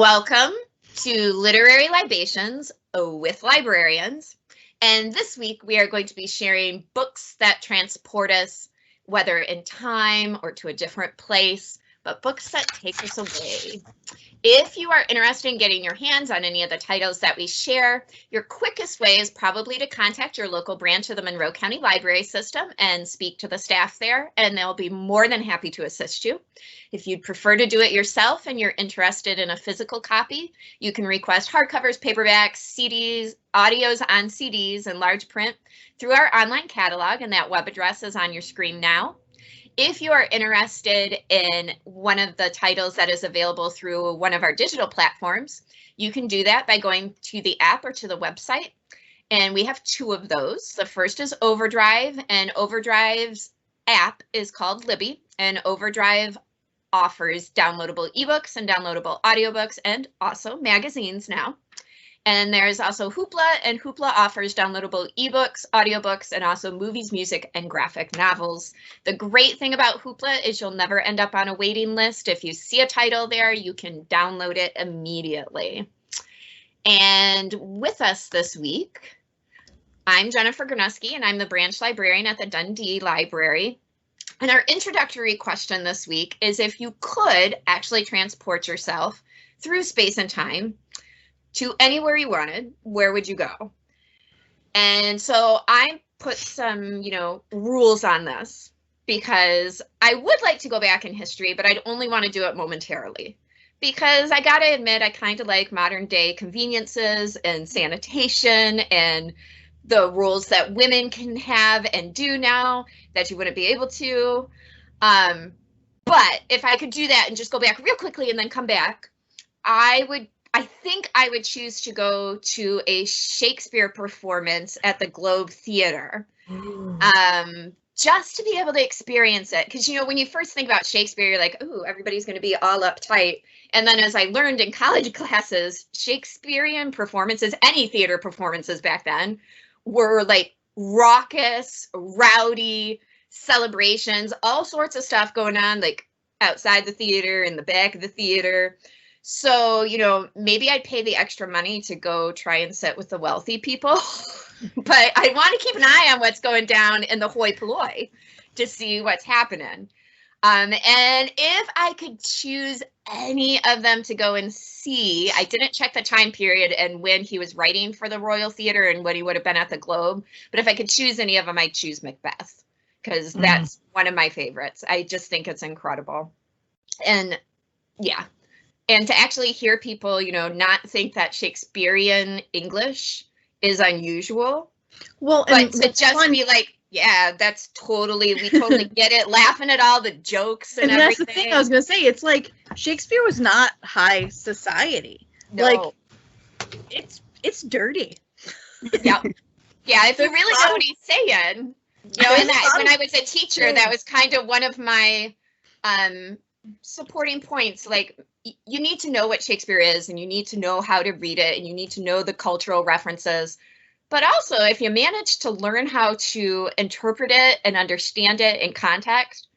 Welcome to Literary Libations with Librarians. And this week we are going to be sharing books that transport us, whether in time or to a different place, but books that take us away. If you are interested in getting your hands on any of the titles that we share, your quickest way is probably to contact your local branch of the Monroe County Library System and speak to the staff there, and they'll be more than happy to assist you. If you'd prefer to do it yourself and you're interested in a physical copy, you can request hardcovers, paperbacks, CDs, audios on CDs, and large print through our online catalog, and that web address is on your screen now. If you are interested in one of the titles that is available through one of our digital platforms, you can do that by going to the app or to the website. And we have two of those. The first is Overdrive, and Overdrive's app is called Libby, and Overdrive offers downloadable ebooks and downloadable audiobooks and also magazines now. And there's also Hoopla, and Hoopla offers downloadable ebooks, audiobooks, and also movies, music, and graphic novels. The great thing about Hoopla is you'll never end up on a waiting list. If you see a title there, you can download it immediately. And with us this week, I'm Jennifer Granuski, and I'm the branch librarian at the Dundee Library. And our introductory question this week is, if you could actually transport yourself through space and time to anywhere you wanted, where would you go? And so I put some, rules on this, because I would like to go back in history, but I'd only want to do it momentarily. Because I gotta admit, I kind of like modern day conveniences and sanitation and the rules that women can have and do now that you wouldn't be able to. But if I could do that and just go back real quickly and then come back, I think I would choose to go to a Shakespeare performance at the Globe Theater, just to be able to experience it. Because, when you first think about Shakespeare, you're like, ooh, everybody's going to be all uptight. And then as I learned in college classes, Shakespearean performances, any theater performances back then, were like raucous, rowdy celebrations, all sorts of stuff going on, like outside the theater, in the back of the theater. So, maybe I'd pay the extra money to go try and sit with the wealthy people, but I want to keep an eye on what's going down in the hoi polloi to see what's happening. And if I could choose any of them to go and see, I didn't check the time period and when he was writing for the Royal Theater and when he would have been at the Globe, but if I could choose any of them, I'd choose Macbeth, because that's one of my favorites. I just think it's incredible. And yeah. And to actually hear people, not think that Shakespearean English is unusual. Well, but to just be like, yeah, we totally get it, laughing at all the jokes and everything. That's the thing I was going to say. It's like Shakespeare was not high society. No. Like, it's dirty. Yeah. Yeah, if you really know what he's saying. And when I was a teacher, that was kind of one of my supporting points. Like, you need to know what Shakespeare is, and you need to know how to read it, and you need to know the cultural references. But also, if you manage to learn how to interpret it and understand it in context,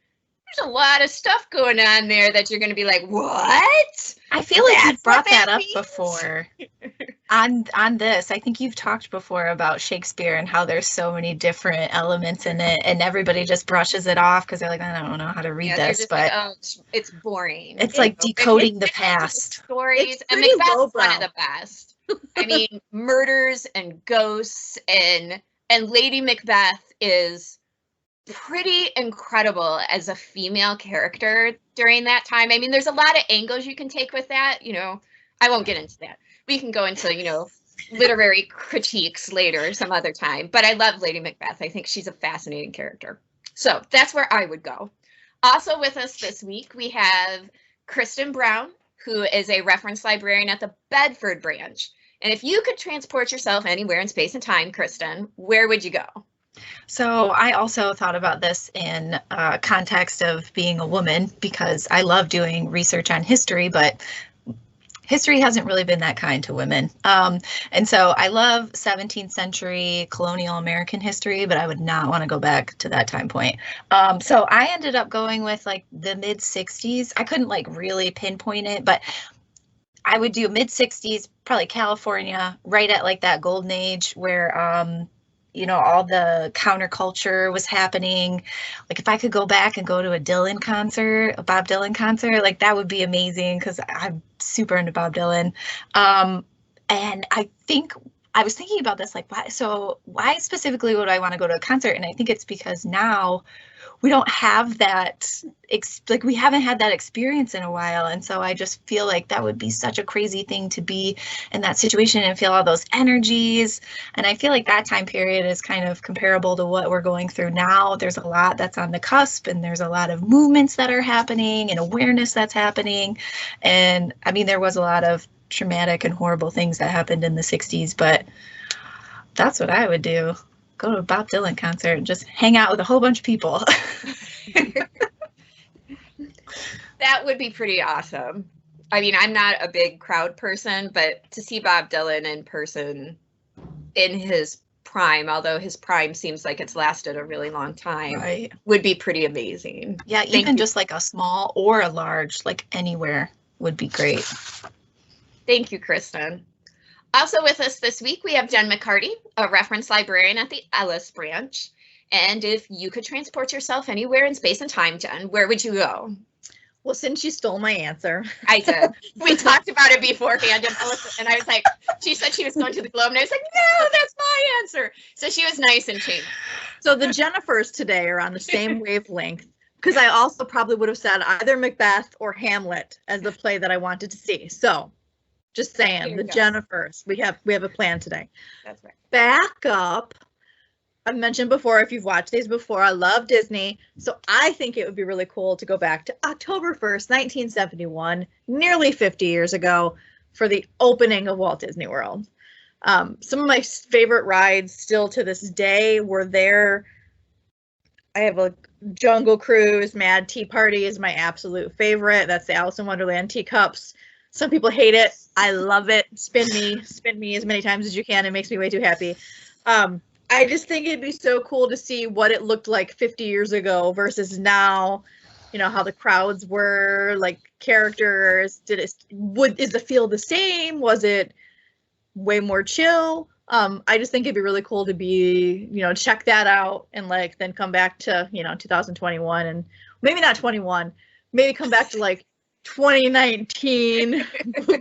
there's a lot of stuff going on there that you're going to be like, what? I feel like you've brought that up before on this. I think you've talked before about Shakespeare and how there's so many different elements in it, and everybody just brushes it off because they're like, I don't know how to read this, but like, oh, it's boring. It's like decoding the past. Stories, and Macbeth's one of the best. I mean, murders and ghosts and Lady Macbeth is pretty incredible as a female character during that time. I mean, there's a lot of angles you can take with that. I won't get into that. We can go into, literary critiques later some other time. But I love Lady Macbeth. I think she's a fascinating character. So that's where I would go. Also with us this week, we have Kristen Brown, who is a reference librarian at the Bedford branch. And if you could transport yourself anywhere in space and time, Kristen, where would you go? So I also thought about this in context of being a woman, because I love doing research on history, but history hasn't really been that kind to women. And so I love 17th century colonial American history, but I would not want to go back to that time point. So I ended up going with like the mid 60s. I couldn't like really pinpoint it, but I would do mid-60s, probably California, right at like that golden age where, you know, all the counterculture was happening. Like if I could go back and go to a Dylan concert, a Bob Dylan concert, like that would be amazing because I'm super into Bob Dylan. And I think I was thinking about this, like, why specifically would I want to go to a concert? And I think it's because now we don't have that, like we haven't had that experience in a while. And so I just feel like that would be such a crazy thing to be in that situation and feel all those energies. And I feel like that time period is kind of comparable to what we're going through now. There's a lot that's on the cusp and there's a lot of movements that are happening and awareness that's happening. And I mean, there was a lot of traumatic and horrible things that happened in the 60s, but that's what I would do. Go to a Bob Dylan concert and just hang out with a whole bunch of people. That would be pretty awesome. I mean, I'm not a big crowd person, but to see Bob Dylan in person in his prime, although his prime seems like it's lasted a really long time, Right. would be pretty amazing. Yeah, even just like a small or a large, like anywhere would be great. Thank you, Kristen. Also with us this week, we have Jen Mccarty, a reference librarian at the Ellis branch. And if you could transport yourself anywhere in space and time, Jen, where would you go? Well, since you stole my answer. I did. We talked about it beforehand, and I was like, she said she was going to the globe, and I was like, no, that's my answer. So she was nice and changed. So the Jennifers today are on the same wavelength, because I also probably would have said either Macbeth or Hamlet as the play that I wanted to see. So just saying, the Jennifers, we have a plan today. That's right. Back up. I've mentioned before, if you've watched these before, I love Disney. So I think it would be really cool to go back to October 1st, 1971, nearly 50 years ago, for the opening of Walt Disney World. Some of my favorite rides still to this day were there. I have a Jungle Cruise. Mad Tea Party is my absolute favorite. That's the Alice in Wonderland teacups. Some people hate it. I love it. Spin me as many times as you can. It makes me way too happy. I just think it'd be so cool to see what it looked like 50 years ago versus now. You know, how the crowds were, like characters. Is the feel the same? Was it way more chill? I just think it'd be really cool to be, check that out and like then come back to, 2021 and maybe not 21, maybe come back to like 2019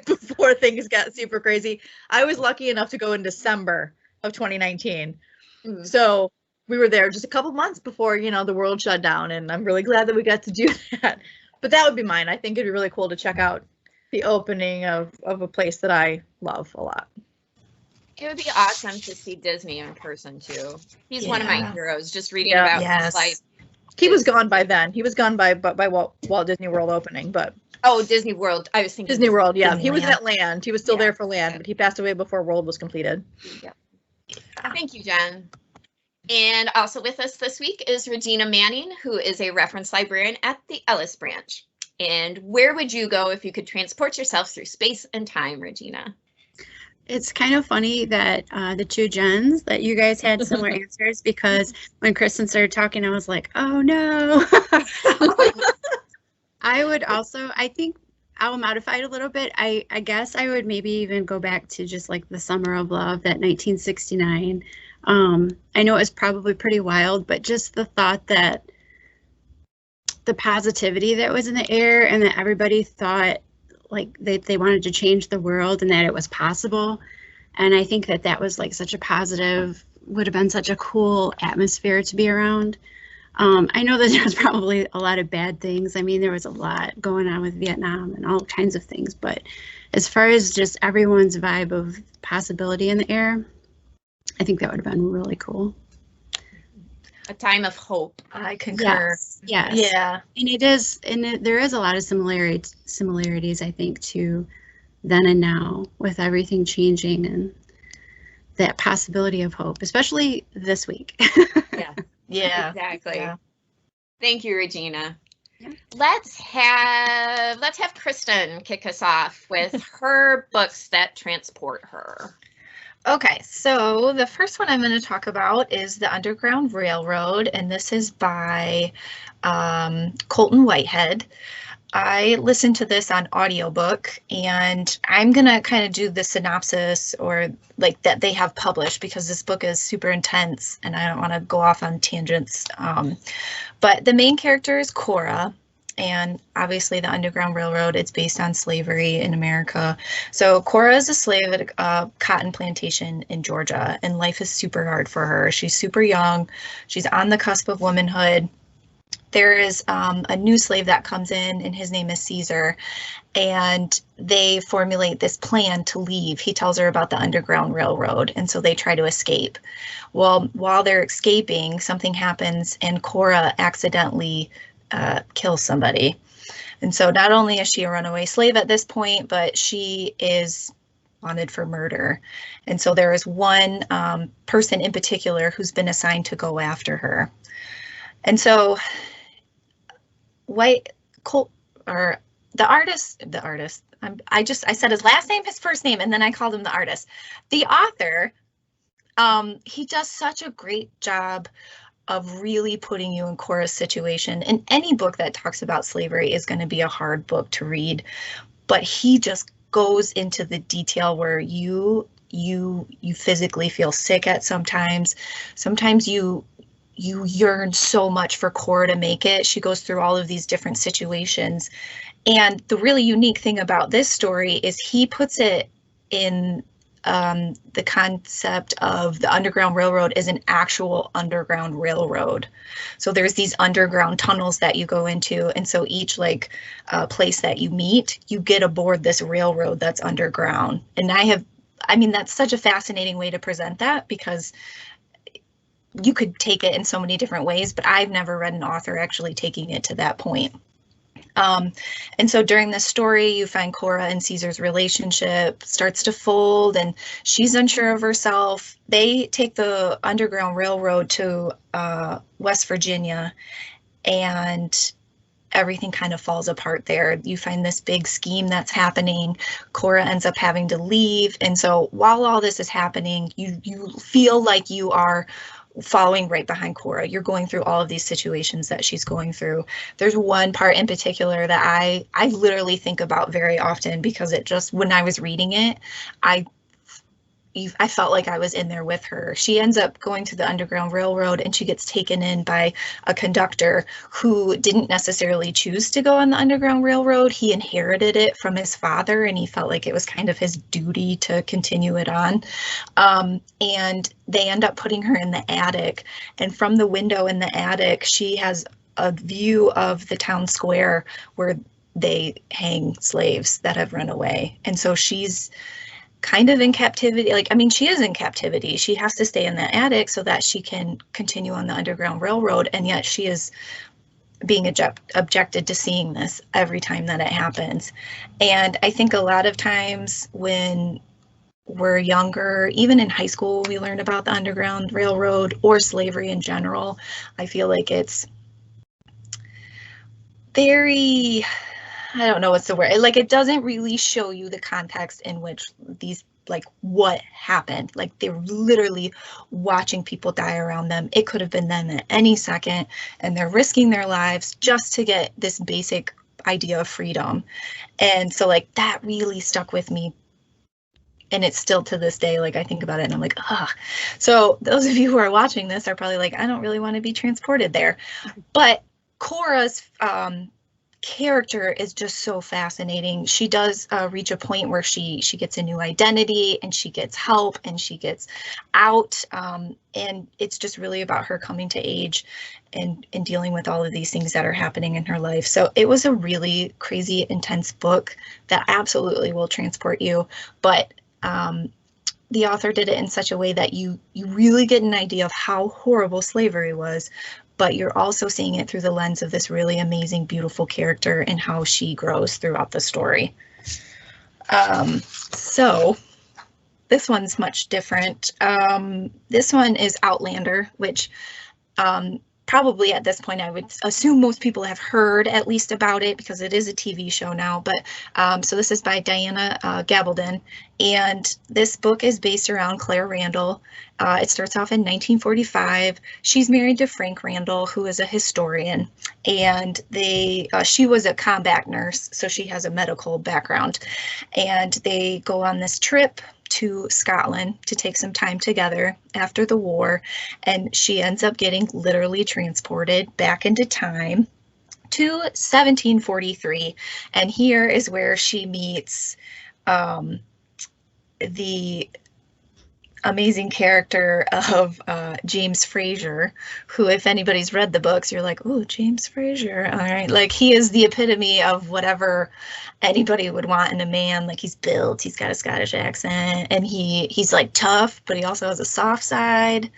before things got super crazy. I was lucky enough to go in December of 2019. Mm-hmm. So we were there just a couple months before, the world shut down, and I'm really glad that we got to do that. But that would be mine. I think it'd be really cool to check out the opening of a place that I love a lot. It would be awesome to see Disney in person too. He's one of my heroes. Just reading about his life. He was gone by then. He was gone by Walt Disney World opening, but Disney World. I was thinking Disney World. Yeah, he was Land. at Land. He was still there for Land, but he passed away before World was completed. Yeah. Thank you, Jen. And also with us this week is Regina Manning, who is a reference librarian at the Ellis branch. And where would you go if you could transport yourself through space and time, Regina? It's kind of funny that the two Jens, that you guys had similar answers, because when Kristen started talking, I was like, oh no. I think I'll modify it a little bit. I guess I would maybe even go back to just like the Summer of Love, that 1969. I know it was probably pretty wild, but just the thought that the positivity that was in the air and that everybody thought like they wanted to change the world and that it was possible. And I think that was like such a positive, would have been such a cool atmosphere to be around. I know that there was probably a lot of bad things. I mean, there was a lot going on with Vietnam and all kinds of things, but as far as just everyone's vibe of possibility in the air, I think that would have been really cool. A time of hope. I concur. Yes. Yeah. And it is, there is a lot of similarities, I think, to then and now, with everything changing and that possibility of hope, especially this week. Yeah, exactly. Yeah. Thank you, Regina. Yeah. Let's have Kristen kick us off with her books that transport her. Okay, so the first one I'm going to talk about is The Underground Railroad, and this is by Colton Whitehead. I listened to this on audiobook, and I'm going to kind of do the synopsis or like that they have published because this book is super intense and I don't want to go off on tangents. But the main character is Cora, and obviously the Underground Railroad, it's based on slavery in America. So Cora is a slave at a cotton plantation in Georgia, and life is super hard for her. She's super young. She's on the cusp of womanhood. There is a new slave that comes in, and his name is Caesar, and they formulate this plan to leave. He tells her about the Underground Railroad, and so they try to escape. Well, while they're escaping, something happens, and Cora accidentally kills somebody. And so not only is she a runaway slave at this point, but she is wanted for murder. And so there is one person in particular who's been assigned to go after her. And so the artist, I said his last name, his first name, and then I called him the artist. The author, he does such a great job of really putting you in Cora's situation. And any book that talks about slavery is going to be a hard book to read, but he just goes into the detail where you physically feel sick at sometimes. Sometimes you yearn so much for Cora to make it. She goes through all of these different situations. And the really unique thing about this story is he puts it in the concept of the Underground Railroad is an actual underground railroad. So there's these underground tunnels that you go into. And so each place that you meet, you get aboard this railroad that's underground. And that's such a fascinating way to present that because you could take it in so many different ways, but I've never read an author actually taking it to that point. And so during this story, you find Cora and Caesar's relationship starts to fold, and she's unsure of herself. They take the Underground Railroad to West Virginia, and everything kind of falls apart there. You find this big scheme that's happening. Cora ends up having to leave. And so while all this is happening, you feel like you are following right behind Cora. You're going through all of these situations that she's going through. There's one part in particular that I literally think about very often because it just, when I was reading it, I felt like I was in there with her. She ends up going to the Underground Railroad and she gets taken in by a conductor who didn't necessarily choose to go on the Underground Railroad. He inherited it from his father and he felt like it was kind of his duty to continue it on. And they end up putting her in the attic. And from the window in the attic, she has a view of the town square where they hang slaves that have run away. And so she's kind of in captivity. She is in captivity. She has to stay in the attic so that she can continue on the Underground Railroad. And yet she is being objected to seeing this every time that it happens. And I think a lot of times when we're younger, even in high school, we learn about the Underground Railroad or slavery in general. I feel like it's very, I don't know what's the word. It doesn't really show you the context in which these, what happened. They're literally watching people die around them. It could have been them at any second, and they're risking their lives just to get this basic idea of freedom. And so that really stuck with me. And it's still to this day, I think about it and I'm like, ugh. So those of you who are watching this are probably I don't really want to be transported there. But Cora's character is just so fascinating. She does reach a point where she gets a new identity and she gets help and she gets out. And it's just really about her coming to age and dealing with all of these things that are happening in her life. So it was a really crazy, intense book that absolutely will transport you. But the author did it in such a way that you really get an idea of how horrible slavery was, but you're also seeing it through the lens of this really amazing, beautiful character and how she grows throughout the story. So this one's much different. This one is Outlander, which probably at this point, I would assume most people have heard at least about it because it is a TV show now. But so this is by Diana Gabaldon, and this book is based around Claire Randall. It starts off in 1945. She's married to Frank Randall, who is a historian, and she was a combat nurse, so she has a medical background, and they go on this trip to Scotland to take some time together after the war, and she ends up getting literally transported back into time to 1743, and here is where she meets the amazing character of James Fraser, who, if anybody's read the books, you're like, oh, James Fraser, all right. Like, he is the epitome of whatever anybody would want in a man. Like, he's built, he's got a Scottish accent, and he's like tough, but he also has a soft side.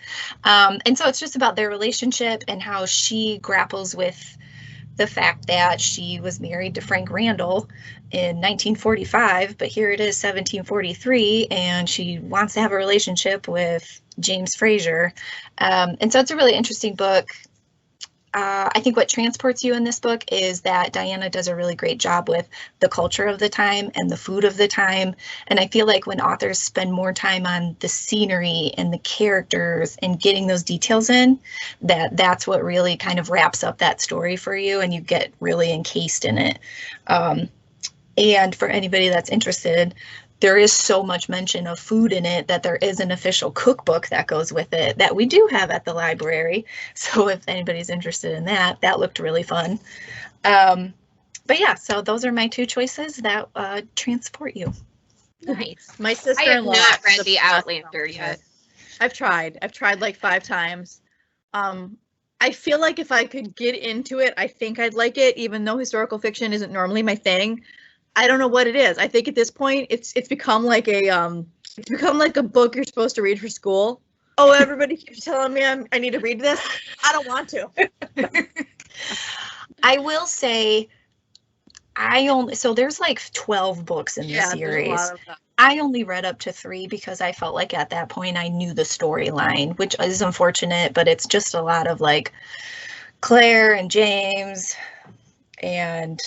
And so it's just about their relationship and how she grapples with the fact that she was married to Frank Randall in 1945, but here it is 1743, and she wants to have a relationship with James Fraser. And so it's a really interesting book. I think what transports you in this book is that Diana does a really great job with the culture of the time and the food of the time. And I feel like when authors spend more time on the scenery and the characters and getting those details in, that's what really kind of wraps up that story for you, and you get really encased in it. And for anybody that's interested, there is so much mention of food in it that there is an official cookbook that goes with it that we do have at the library. So if anybody's interested in that, that looked really fun. But yeah, so those are my two choices that transport you. Nice. My I have sister-in-law. not read The Outlander yet. I've tried like 5 times. I feel like if I could get into it, I think I'd like it, even though historical fiction isn't normally my thing. I don't know what it is. I think at this point it's become like a book you're supposed to read for school. Oh, everybody keeps telling me I need to read this. I don't want to. I will say so there's like 12 books in the series. I only read up to 3 because I felt like at that point I knew the storyline, which is unfortunate, but it's just a lot of like Claire and James and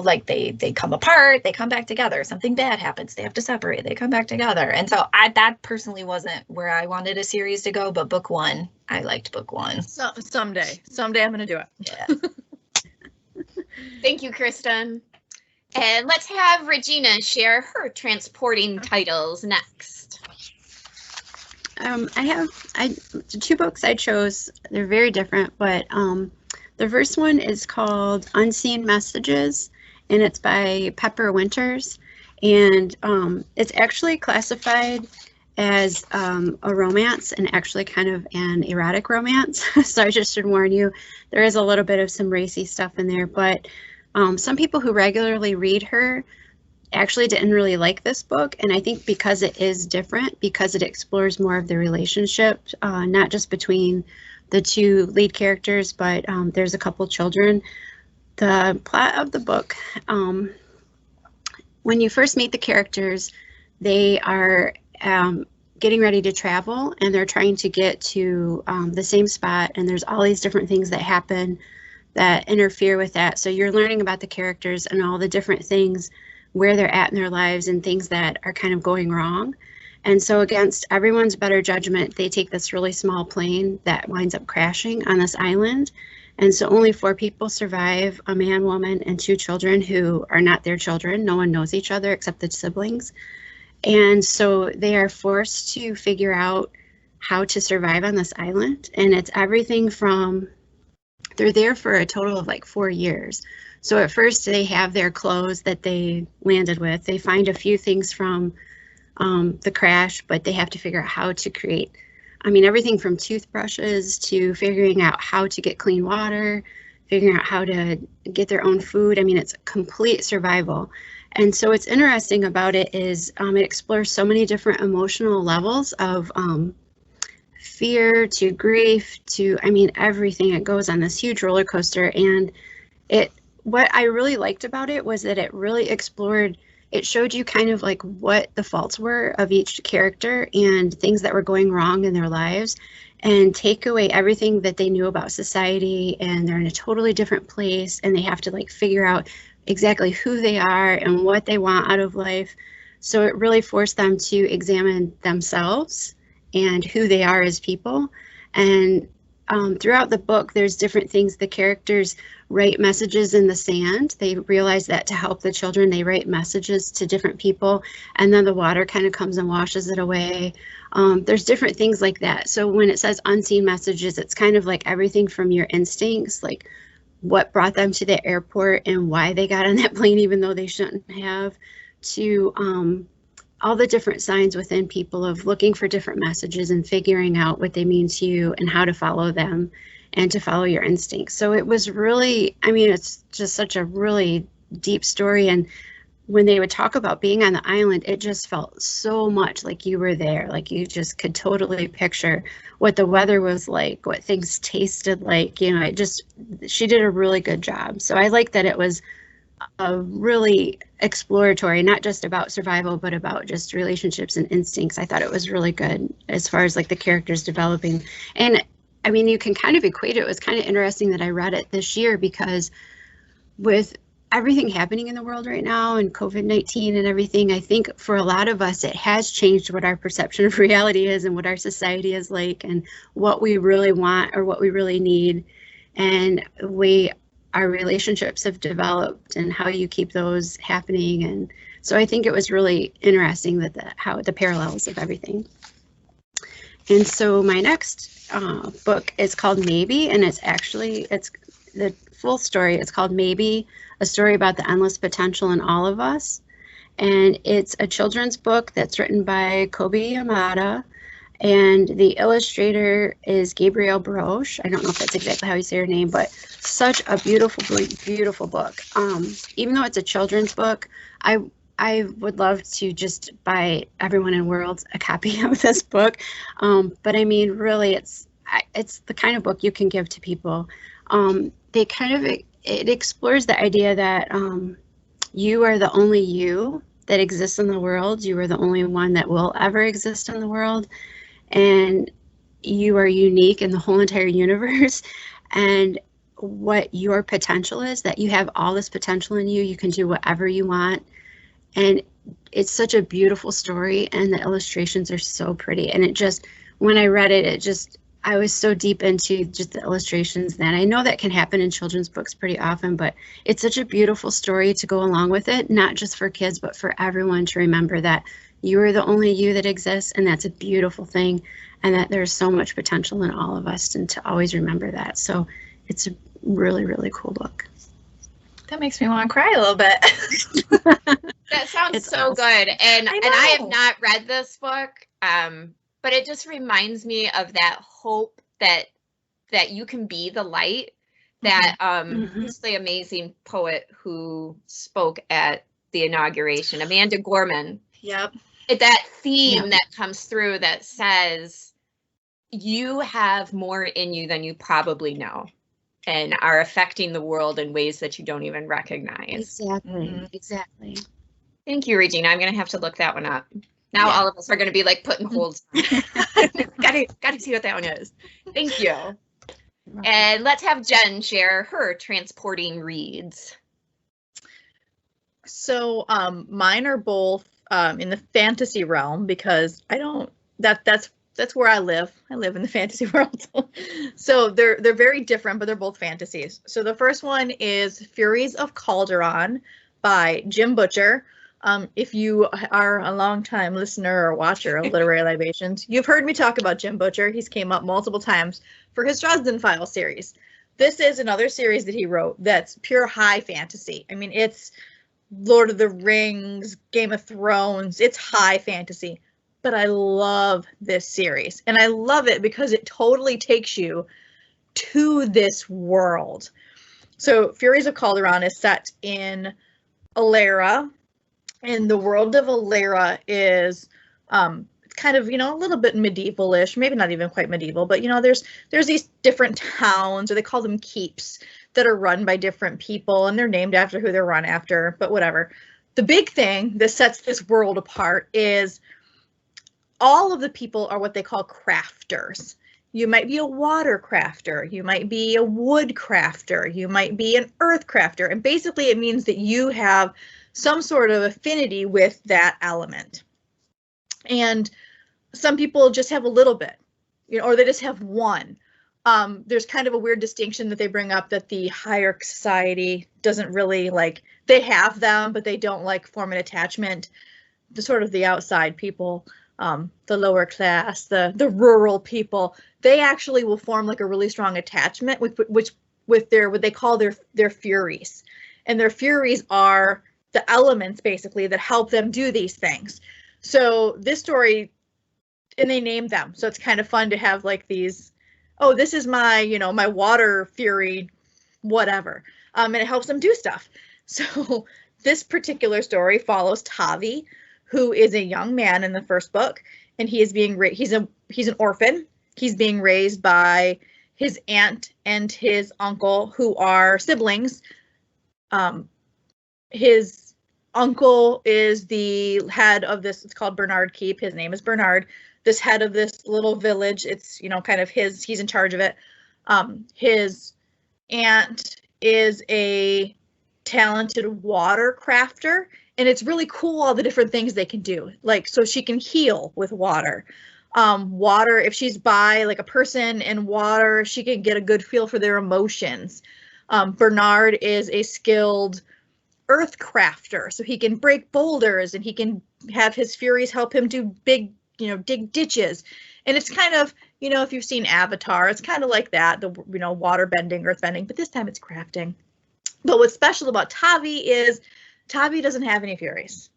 like they come apart, they come back together, something bad happens, they have to separate, they come back together. And so that personally wasn't where I wanted a series to go, but book 1, I liked book 1. So someday I'm going to do it. Yeah. Thank you, Kristen. And let's have Regina share her transporting titles next. The 2 books I chose, they're very different, but the first one is called Unseen Messages, and it's by Pepper Winters, and it's actually classified as a romance, and actually kind of an erotic romance. So I just should warn you, there is a little bit of some racy stuff in there, but some people who regularly read her actually didn't really like this book, and I think because it is different, because it explores more of the relationship, not just between the 2 lead characters, but there's a couple children. The plot of the book, when you first meet the characters, they are getting ready to travel, and they're trying to get to the same spot, and there's all these different things that happen that interfere with that. So you're learning about the characters and all the different things, where they're at in their lives and things that are kind of going wrong. And so against everyone's better judgment, they take this really small plane that winds up crashing on this island. And so only 4 people survive, a man, woman, and 2 children who are not their children. No one knows each other except the siblings. And so they are forced to figure out how to survive on this island. And it's everything from, they're there for a total of like 4 years. So at first they have their clothes that they landed with. They find a few things from the crash, but they have to figure out how to create, everything from toothbrushes to figuring out how to get clean water, figuring out how to get their own food. It's complete survival. And so what's interesting about it is it explores so many different emotional levels of fear to grief to, everything. It goes on this huge roller coaster. And what I really liked about it was that it really explored, it showed you kind of like what the faults were of each character and things that were going wrong in their lives. and take away everything that they knew about society, and they're in a totally different place, and they have to like figure out exactly who they are and what they want out of life. So it really forced them to examine themselves and who they are as people. And throughout the book, there's different things. The characters write messages in the sand. They realize that to help the children, they write messages to different people, and then the water kind of comes and washes it away. There's different things like that. So when it says unseen messages, it's kind of like everything from your instincts, like what brought them to the airport and why they got on that plane even though they shouldn't have, to all the different signs within people of looking for different messages and figuring out what they mean to you and how to follow them and to follow your instincts. So it was really, I mean, it's just such a really deep story. And when they would talk about being on the island, it just felt so much like you were there. Like you just could totally picture what the weather was like, what things tasted like, you know, she did a really good job. So I like that it was a really exploratory, not just about survival, but about just relationships and instincts. I thought it was really good as far as like the characters developing. And I mean, you can kind of equate it. It was kind of interesting that I read it this year because with everything happening in the world right now and COVID-19 and everything, I think for a lot of us, it has changed what our perception of reality is and what our society is like and what we really want or what we really need. And our relationships have developed and how you keep those happening. And so I think it was really interesting that how the parallels of everything. And so my next book is called Maybe, and it's the full story. It's called Maybe, a story about the endless potential in all of us. And it's a children's book that's written by Kobe Yamada. And the illustrator is Gabrielle Broche. I don't know if that's exactly how you say her name, but such a beautiful, beautiful book. Even though it's a children's book, I would love to just buy everyone in world a copy of this book. But I mean, really, it's the kind of book you can give to people. It explores the idea that you are the only you that exists in the world. You are the only one that will ever exist in the world. And you are unique in the whole entire universe. And what your potential is, that you have all this potential in you. You can do whatever you want. And it's such a beautiful story, and the illustrations are so pretty. And it just, when I read it, I was so deep into just the illustrations then. I know that can happen in children's books pretty often, but it's such a beautiful story to go along with it, not just for kids, but for everyone to remember that you are the only you that exists, and that's a beautiful thing, and that there's so much potential in all of us, and to always remember that. So it's a really, really cool book. That makes me want to cry a little bit. That sounds It's so awesome. good. And I I have know. not read this book, but it just reminds me of that hope that you can be the light, that who's the amazing poet who spoke at the inauguration, Amanda Gorman. Yep. That theme that comes through that says you have more in you than you probably know, and are affecting the world in ways that you don't even recognize. Exactly. Exactly. Thank you, Regina. I'm going to have to look that one up. Now all of us are going to be like putting holds. Gotta see what that one is. Thank you. And let's have Jen share her transporting reads. So mine are both in the fantasy realm, because that's where I live. I live in the fantasy world. So they're very different, but they're both fantasies. So the first one is Furies of Calderon by Jim Butcher. If you are a longtime listener or watcher of Literary Libations, you've heard me talk about Jim Butcher. He's came up multiple times for his Dresden Files series. This is another series that he wrote that's pure high fantasy. I mean, it's Lord of the Rings, Game of Thrones. It's high fantasy. But I love this series. And I love it because it totally takes you to this world. So Furies of Calderon is set in Alera. And the world of Alera is kind of, a little bit medieval-ish, maybe not even quite medieval, but, there's these different towns, or they call them keeps, that are run by different people, and they're named after who they're run after, but whatever. The big thing that sets this world apart is all of the people are what they call crafters. You might be a water crafter. You might be a wood crafter. You might be an earth crafter. And basically it means that you have some sort of affinity with that element. And some people just have a little bit, you know, or they just have one. There's kind of a weird distinction that they bring up that the higher society doesn't really like, they have them, but they don't like form an attachment. The sort of the outside people, the lower class, the rural people, they actually will form like a really strong attachment with their, what they call their Furies. And their Furies are the elements basically that help them do these things. So this story, and they name them. So it's kind of fun to have like these, oh, this is my, you know, my water Fury, whatever. And it helps them do stuff. So this particular story follows Tavi, who is a young man in the first book, and he is being he's an orphan. He's being raised by his aunt and his uncle, who are siblings. His uncle is the head of this, it's called Bernard Keep. His name is Bernard. This head of this little village, it's, you know, kind of his, he's in charge of it. His aunt is a talented water crafter, and it's really cool all the different things they can do. Like, so she can heal with water. Water, if she's by like a person in water, she can get a good feel for their emotions. Bernard is a skilled earth crafter, so he can break boulders and he can have his Furies help him do big, you know, dig ditches. And it's kind of, you know, if you've seen Avatar, it's kind of like that, the, you know, water bending, earth bending, but this time it's crafting. But what's special about Tavi is Tavi doesn't have any Furies,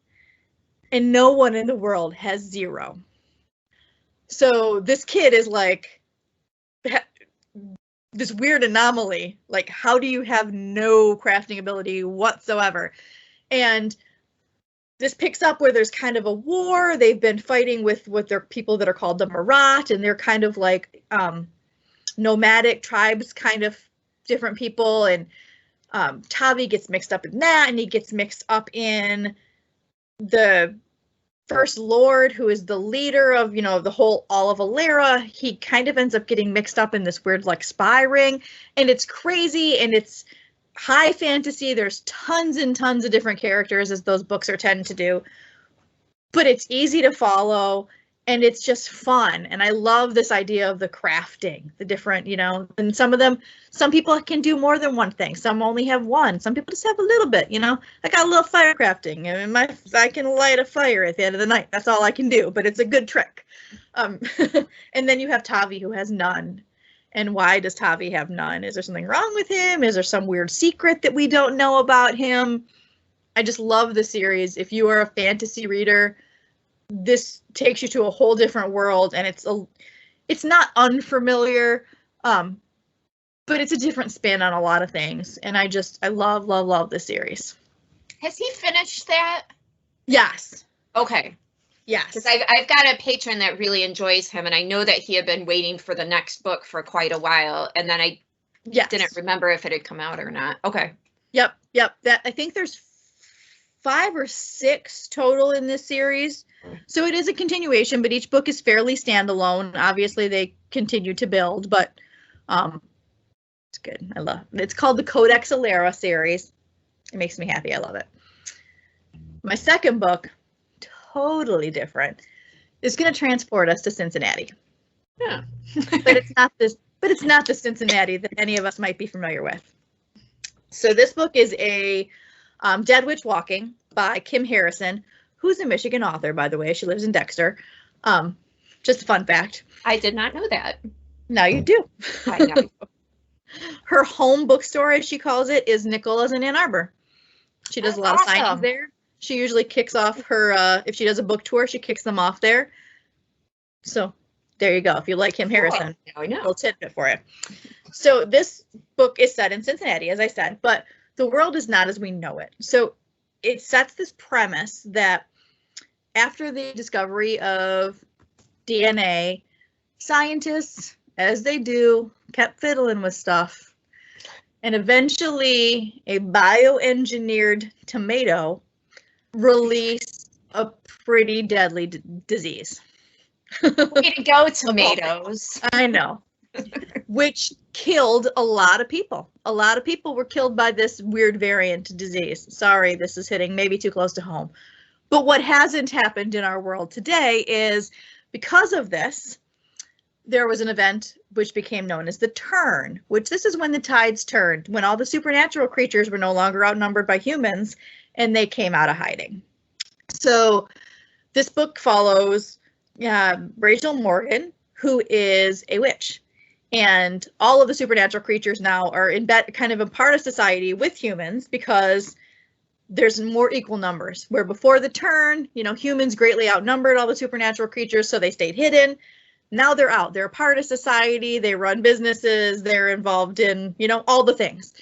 and no one in the world has 0. So this kid is like this weird anomaly. Like, how do you have no crafting ability whatsoever? And this picks up where there's kind of a war. They've been fighting with their people that are called the Marat, and they're kind of like nomadic tribes, kind of different people. And Tavi gets mixed up in that, and he gets mixed up in the First Lord, who is the leader of, you know, the whole all of Alera. He kind of ends up getting mixed up in this weird like spy ring, and it's crazy, and it's high fantasy. There's tons and tons of different characters, as those books are tend to do, but it's easy to follow, and it's just fun. And I love this idea of the crafting, the different, you know, and some people can do more than one thing. Some only have one. Some people just have a little bit, you know. I got a little fire crafting, and I can light a fire at the end of the night. That's all I can do, but it's a good trick. And then you have Tavi, who has none. And why does Tavi have none? Is there something wrong with him? Is there some weird secret that we don't know about him? I just love the series. If you are a fantasy reader, this takes you to a whole different world, and it's not unfamiliar, but it's a different spin on a lot of things. And I love this series. Has he finished that? Yes. Okay. Yes. Because I've got a patron that really enjoys him, and I know that he had been waiting for the next book for quite a while, and then I didn't remember if it had come out or not. Okay. Yep. That, I think there's 5 or 6 total in this series. So it is a continuation, but each book is fairly standalone. Obviously, they continue to build, but it's good. I love it. It's called the Codex Alera series. It makes me happy. I love it. My second book, totally different, is going to transport us to Cincinnati. Yeah. But it's not the Cincinnati that any of us might be familiar with. So this book is a Dead Witch Walking by Kim Harrison, who's a Michigan author, by the way. She lives in Dexter. Just a fun fact. I did not know that. Now you do. I know. Her home bookstore, as she calls it, is Nicola's in Ann Arbor. She does a lot of signings there. She usually kicks off her, if she does a book tour, she kicks them off there. So there you go. If you like Kim Harrison, now I know. A little tidbit for you. So this book is set in Cincinnati, as I said, but the world is not as we know it. So it sets this premise that after the discovery of DNA, scientists, as they do, kept fiddling with stuff. And eventually a bioengineered tomato released a pretty deadly disease. Way to go, tomatoes. I know. Which killed a lot of people. A lot of people were killed by this weird variant disease. Sorry, this is hitting maybe too close to home. But what hasn't happened in our world today is because of this, there was an event which became known as the turn, which this is when the tides turned, when all the supernatural creatures were no longer outnumbered by humans and they came out of hiding. So this book follows Rachel Morgan, who is a witch. And all of the supernatural creatures now are in kind of a part of society with humans because there's more equal numbers. Where before the turn, humans greatly outnumbered all the supernatural creatures, so they stayed hidden. Now they're out. They're a part of society. They run businesses. They're involved in, all the things.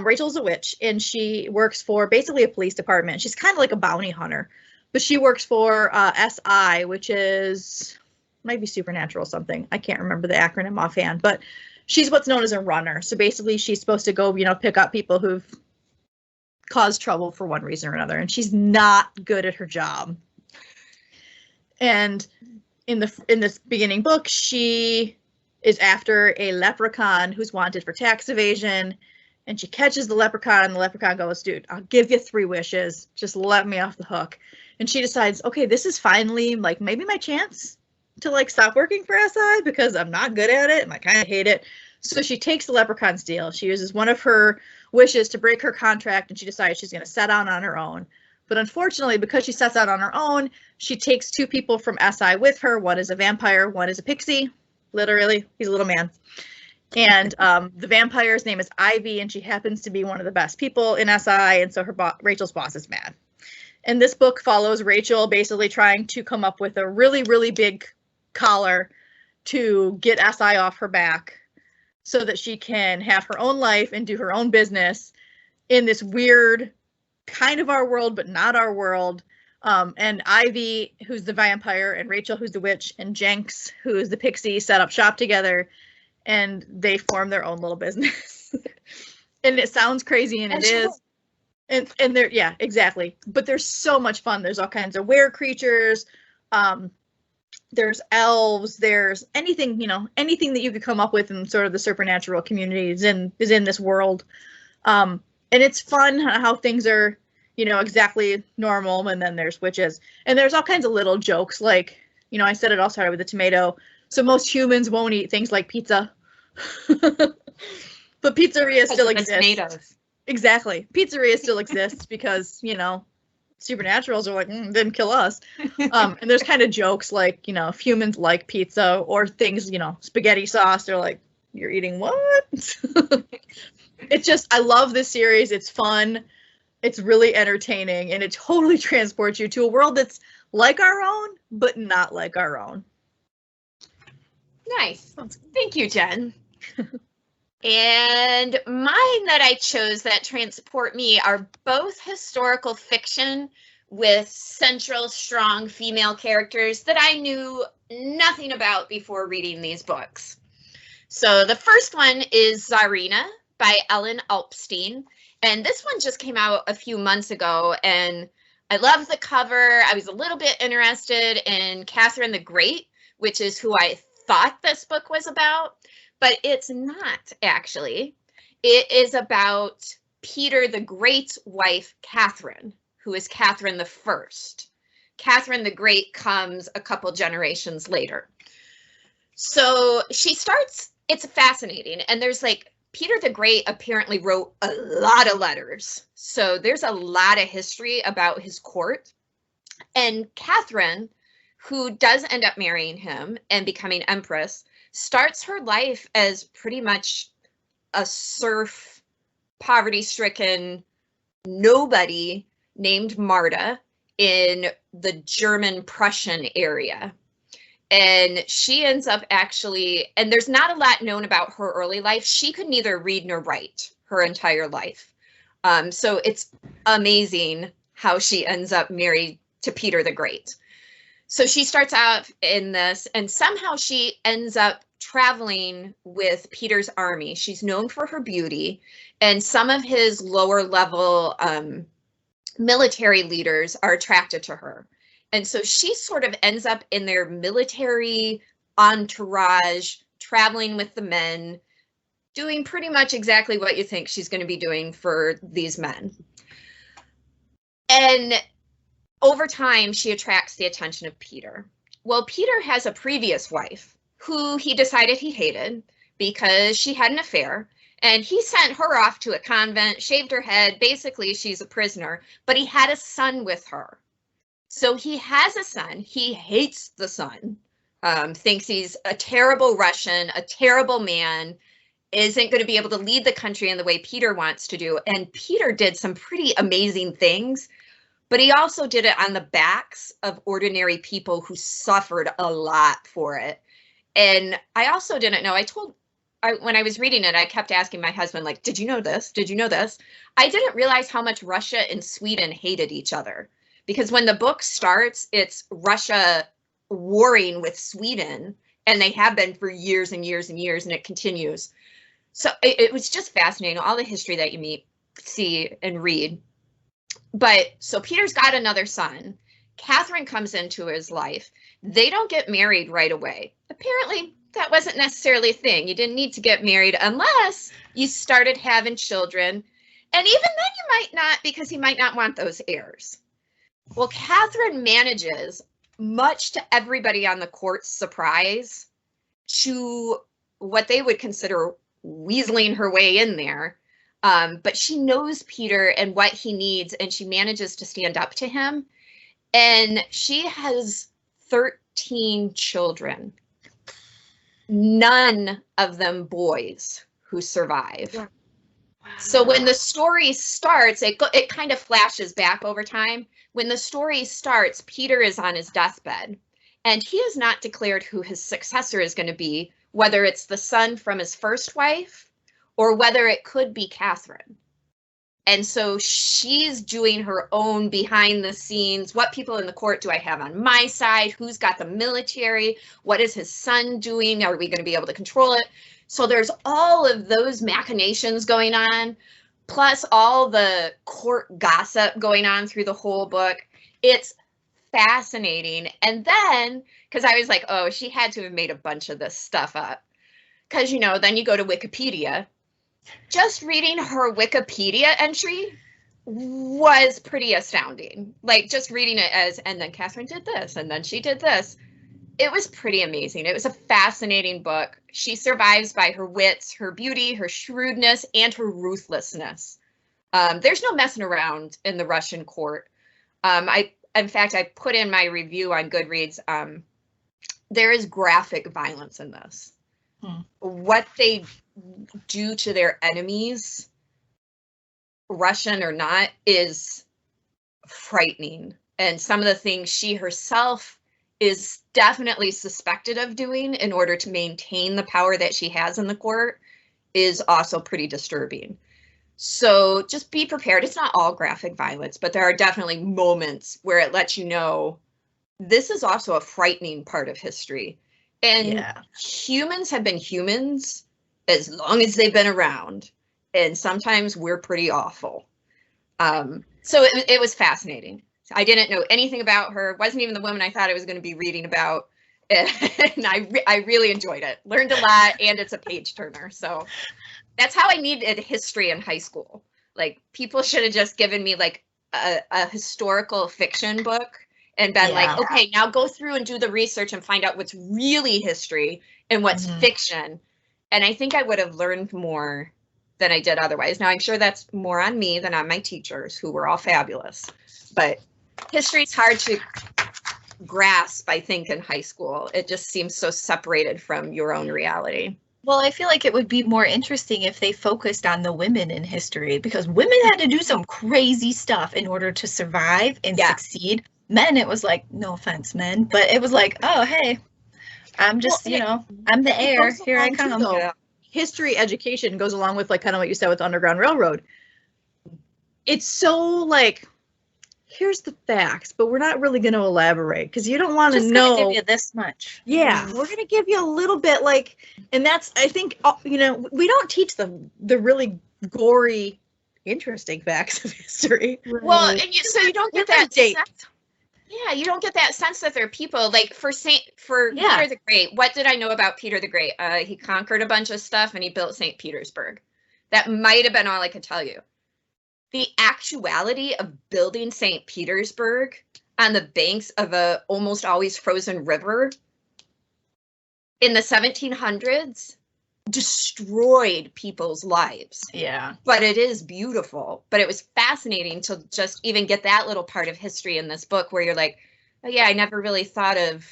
Rachel's a witch, and she works for basically a police department. She's kind of like a bounty hunter, but she works for SI, which is might be supernatural something. I can't remember the acronym offhand, but she's what's known as a runner. So basically she's supposed to go, pick up people who've caused trouble for one reason or another. And she's not good at her job. And in this beginning book, she is after a leprechaun who's wanted for tax evasion. And she catches the leprechaun, and the leprechaun goes, dude, I'll give you 3 wishes. Just let me off the hook. And she decides, okay, this is finally maybe my chance to stop working for SI because I'm not good at it and I kind of hate it. So she takes the leprechaun's deal. She uses one of her wishes to break her contract, and she decides she's going to set out on her own. But unfortunately, because she sets out on her own, she takes 2 people from SI with her. One is a vampire, one is a pixie. Literally, he's a little man. And the vampire's name is Ivy, and she happens to be one of the best people in SI, and so Rachel's boss is mad. And this book follows Rachel basically trying to come up with a really, really big collar to get SI off her back so that she can have her own life and do her own business in this weird kind of our world, but not our world. And Ivy, who's the vampire, and Rachel, who's the witch, and Jenks, who is the pixie, set up shop together, and they form their own little business. And it sounds crazy, and it is. And they're, yeah, exactly. But there's so much fun. There's all kinds of were creatures. There's elves, there's anything, anything that you could come up with in sort of the supernatural community is in this world. And it's fun how things are, exactly normal. And then there's witches, and there's all kinds of little jokes. Like, I said it all started with a tomato. So most humans won't eat things like pizza, but pizzerias still exist. Tomatoes. Exactly. Pizzerias still exists because, supernaturals are like, didn't kill us. And there's kind of jokes like, if humans like pizza or things, spaghetti sauce, they're like, you're eating what? It's just, I love this series. It's fun. It's really entertaining, and it totally transports you to a world that's like our own, but not like our own. Nice. Thank you, Jen. And mine that I chose that transport me are both historical fiction with central, strong female characters that I knew nothing about before reading these books. So the first one is Zarina by Ellen Alpstein. And this one just came out a few months ago, and I loved the cover. I was a little bit interested in Catherine the Great, which is who I thought this book was about. But it's not, actually. It is about Peter the Great's wife, Catherine, who is Catherine the First. Catherine the Great comes a couple generations later. So she starts, it's fascinating. And there's Peter the Great apparently wrote a lot of letters. So there's a lot of history about his court. And Catherine, who does end up marrying him and becoming empress, starts her life as pretty much a serf, poverty-stricken nobody named Marta in the German-Prussian area. And she ends up actually, and there's not a lot known about her early life. She could neither read nor write her entire life. So it's amazing how she ends up married to Peter the Great. So she starts out in this, and somehow she ends up traveling with Peter's army. She's known for her beauty, and some of his lower level military leaders are attracted to her. And so she sort of ends up in their military entourage, traveling with the men, doing pretty much exactly what you think she's going to be doing for these men. And over time, she attracts the attention of Peter. Well, Peter has a previous wife who he decided he hated because she had an affair, and he sent her off to a convent, shaved her head. Basically, she's a prisoner, but he had a son with her. So he has a son. He hates the son, thinks he's a terrible Russian, a terrible man, isn't going to be able to lead the country in the way Peter wants to do. And Peter did some pretty amazing things, but he also did it on the backs of ordinary people who suffered a lot for it. And I also didn't know, when I was reading it, I kept asking my husband, like, did you know this? Did you know this? I didn't realize how much Russia and Sweden hated each other, because when the book starts, it's Russia warring with Sweden, and they have been for years and years and years, and it continues. So it was just fascinating, all the history that you see and read. But so Peter's got another son. Catherine comes into his life. They don't get married right away. Apparently, that wasn't necessarily a thing. You didn't need to get married unless you started having children. And even then you might not, because he might not want those heirs. Well, Catherine manages, much to everybody on the court's surprise, to what they would consider weaseling her way in there. But she knows Peter and what he needs, and she manages to stand up to him. And she has 13 children, none of them boys who survive. Wow. So when the story starts, it kind of flashes back over time. When the story starts, Peter is on his deathbed, and he has not declared who his successor is going to be, whether it's the son from his first wife or whether it could be Catherine. And so she's doing her own behind the scenes. What people in the court do I have on my side? Who's got the military? What is his son doing? Are we going to be able to control it? So there's all of those machinations going on, plus all the court gossip going on through the whole book. It's fascinating. And then, because I was like, oh, she had to have made a bunch of this stuff up. Because, you know, then you go to Wikipedia. Just reading her Wikipedia entry was pretty astounding. Like, just reading it as, and then Catherine did this, and then she did this. It was pretty amazing. It was a fascinating book. She survives by her wits, her beauty, her shrewdness, and her ruthlessness. There's no messing around in the Russian court. In fact, I put in my review on Goodreads, there is graphic violence in this. What they do to their enemies, Russian or not, is frightening. And some of the things she herself is definitely suspected of doing in order to maintain the power that she has in the court is also pretty disturbing. So just be prepared. It's not all graphic violence, but there are definitely moments where it lets you know this is also a frightening part of history. And humans have been humans as long as they've been around. And sometimes we're pretty awful. So it was fascinating. I didn't know anything about her. Wasn't even the woman I thought I was going to be reading about. And I really enjoyed it. Learned a lot, and it's a page turner. So that's how I needed history in high school. Like, people should have just given me like a historical fiction book and been like, okay, now go through and do the research and find out what's really history and what's fiction. And I think I would have learned more than I did otherwise. Now, I'm sure that's more on me than on my teachers, who were all fabulous. But history is hard to grasp, I think, in high school. It just seems so separated from your own reality. Well, I feel like it would be more interesting if they focused on the women in history, because women had to do some crazy stuff in order to survive and succeed. Men, it was like, no offense, men, but it was like, oh, hey, I'm just, I'm the heir. Here I come. Though, history education goes along with, like, kind of what you said with the Underground Railroad. It's so like, here's the facts, but we're not really going to elaborate because you don't want to know. Give you this much. Yeah, we're going to give you a little bit, like, and that's, I think, we don't teach the really gory, interesting facts of history. Well, and so you don't get that date. Yeah, you don't get that sense that they're people. Like for Yeah. Peter the Great, what did I know about Peter the Great? He conquered a bunch of stuff and he built St. Petersburg. That might have been all I could tell you. The actuality of building St. Petersburg on the banks of a almost always frozen river in the 1700s destroyed people's lives. Yeah. But it is beautiful. But it was fascinating to just even get that little part of history in this book where you're like, oh yeah, I never really thought of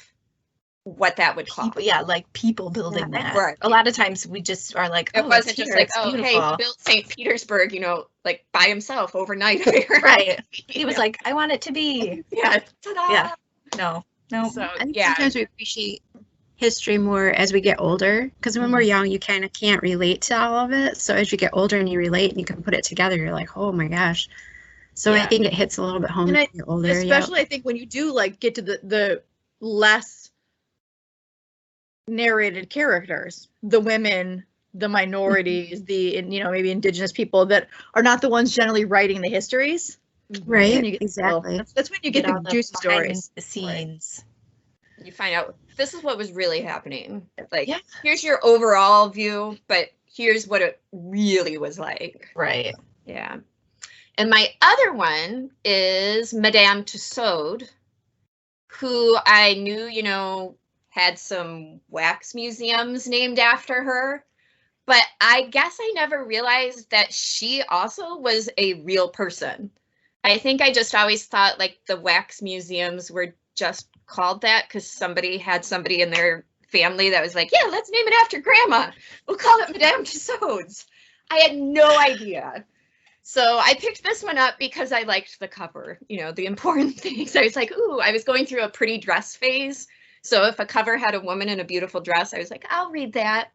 what that would cost. People, yeah, like people building that. Right. A lot of times we just are like, It wasn't just like, oh, beautiful. hey, he built St. Petersburg, you know, like by himself overnight. Right. He was like, I want it to be. Yeah. Ta-da! Yeah. No. So, I think yeah. sometimes we appreciate history more as we get older, because when we're young, you kind of can't relate to all of it. So as you get older and you relate and you can put it together, you're like, oh my gosh. So I Yeah. think it hits a little bit home And as you get older. especially I think when you do like get to the less narrated characters, the women, the minorities, the maybe indigenous people that are not the ones generally writing the histories. Right, Then you get- exactly. That's when you get the all juicy behind stories. the scenes. You find out this is what was really happening. Like, Yeah. here's your overall view, but here's what it really was like. Right. Yeah. And my other one is Madame Tussaud, who I knew, had some wax museums named after her. But I guess I never realized that she also was a real person. I think I just always thought like the wax museums were just called that because somebody had somebody in their family that was like, yeah, let's name it after grandma. We'll call it Madame Tussauds. I had no idea. So I picked this one up because I liked the cover, the important things. I was like, ooh, I was going through a pretty dress phase. So if a cover had a woman in a beautiful dress, I was like, I'll read that.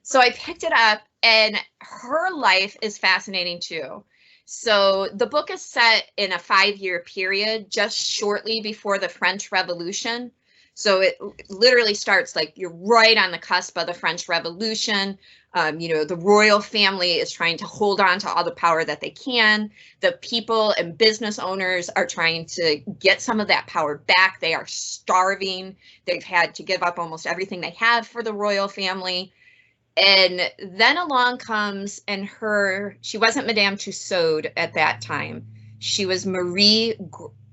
So I picked it up, and her life is fascinating too. So the book is set in a 5-year period, just shortly before the French Revolution. So it literally starts like you're right on the cusp of the French Revolution. The royal family is trying to hold on to all the power that they can. The people and business owners are trying to get some of that power back. They are starving. They've had to give up almost everything they have for the royal family. And then along comes, and she wasn't Madame Tussaud at that time. She was Marie,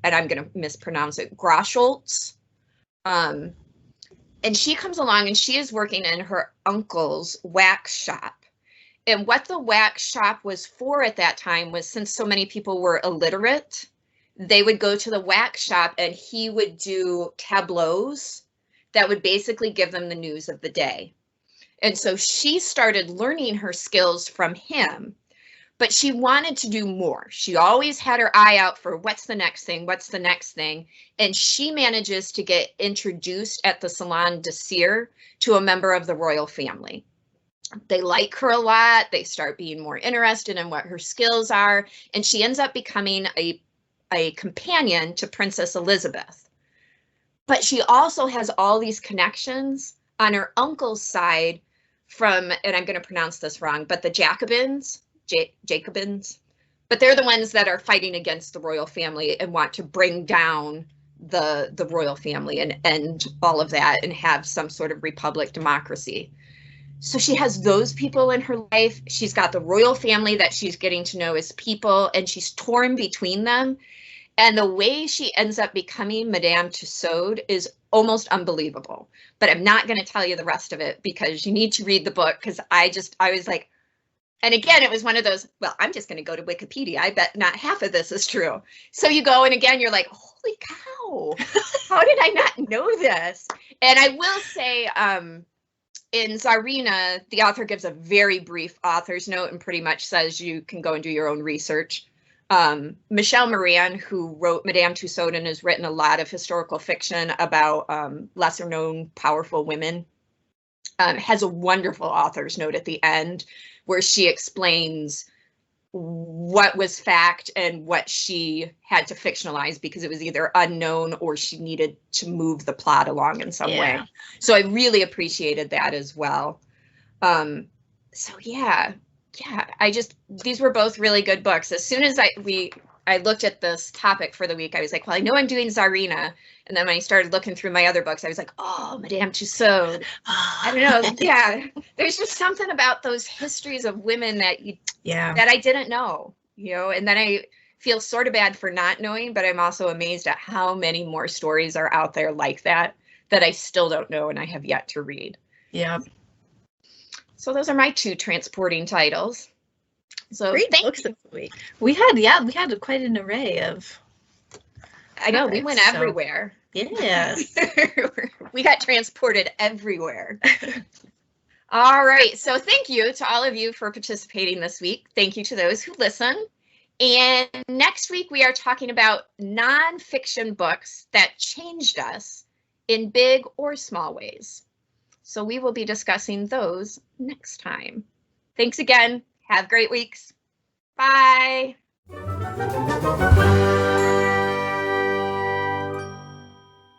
and I'm going to mispronounce it, Groscholtz. And she comes along and she is working in her uncle's wax shop. And what the wax shop was for at that time was, since so many people were illiterate, they would go to the wax shop and he would do tableaus that would basically give them the news of the day. And so she started learning her skills from him, but she wanted to do more. She always had her eye out for what's the next thing, what's the next thing. And she manages to get introduced at the Salon de Cire to a member of the royal family. They like her a lot. They start being more interested in what her skills are. And she ends up becoming a companion to Princess Elizabeth. But she also has all these connections on her uncle's side from, and I'm going to pronounce this wrong, but the Jacobins, but they're the ones that are fighting against the royal family and want to bring down the royal family and end all of that and have some sort of republic democracy. So she has those people in her life. She's got the royal family that she's getting to know as people, and she's torn between them. And the way she ends up becoming Madame Tussaud is almost unbelievable. But I'm not going to tell you the rest of it because you need to read the book, because I was like, and again, it was one of those, well, I'm just going to go to Wikipedia. I bet not half of this is true. So you go, and again, you're like, holy cow, how did I not know this? And I will say, in Zarina, the author gives a very brief author's note and pretty much says you can go and do your own research. Michelle Moran, who wrote Madame Tussaud and has written a lot of historical fiction about lesser known powerful women, has a wonderful author's note at the end where she explains what was fact and what she had to fictionalize because it was either unknown or she needed to move the plot along in some way. So I really appreciated that as well. So yeah, these were both really good books. As soon as I looked at this topic for the week. I was like, well, I know I'm doing Zarina. And then when I started looking through my other books, I was like, oh, Madame Tussaud. I don't know. Yeah. There's just something about those histories of women that that I didn't know, and then I feel sort of bad for not knowing, but I'm also amazed at how many more stories are out there like that I still don't know and I have yet to read. Yeah. So those are my 2 transporting titles. So Great books this week. We had quite an array of. I know we went everywhere. Yes. We got transported everywhere. All right. So thank you to all of you for participating this week. Thank you to those who listen. And next week we are talking about nonfiction books that changed us in big or small ways. So we will be discussing those next time. Thanks again. Have great weeks. Bye.